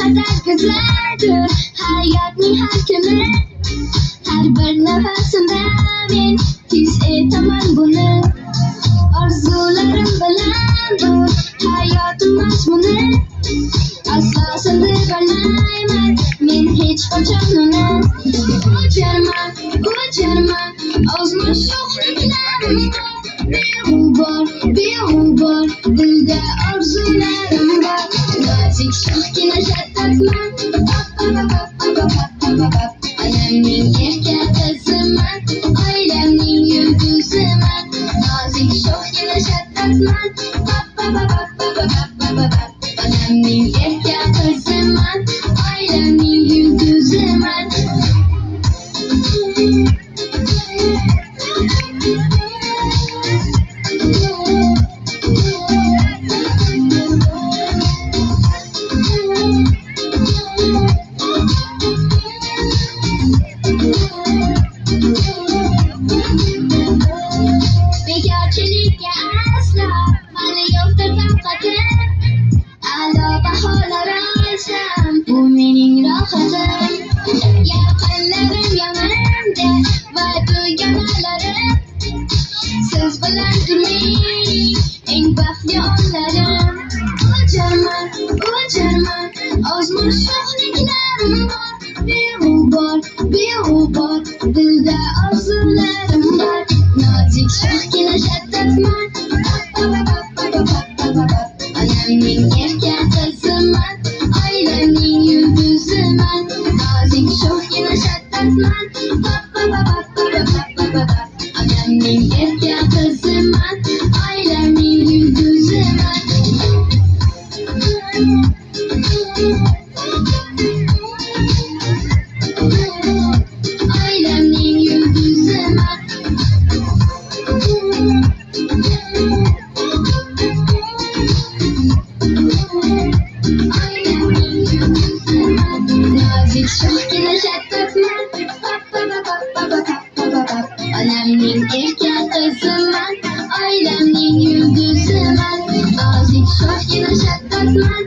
Nefes güzeldir hayatın hakimi. Her bir nefesimde ben his etemem bunu. Arzularım bilendir hayatım mazmunu. Asla sınırlanamam men hiç kaçamam. Uçarma azmış şohliklerim var. Bir var dilde arzularım var. Nazik şohkine şatlatman. Alemning erkek kızıman, ailemning yıldızıman. Nazik şohkine şatlatman. Alemning erkek kızıman, ailemning yıldızıman. Bekarchilikka asla hali yo'qdir taqatim. A'lo baholar olsam bu mening rohatim. Yaqinlarim yonimda va dugonalarim. Siz bilandir mening eng baxtli onlarim. Uçarman ozmuş sho'xliklarim bor. Beg'ubor dilda orzularim bor. Nazik shohgina shattatman. Alamning erkak qiziman, ailemning yulduziman. Nazik shohgina shattatman. Alamning erkak qiziman, ailemning yulduziman. Ailemning yulduziman. Nazik shohgina shattatman. Alamning erkak qiziman, ailemning yulduziman. Nazik shohgina shattatman.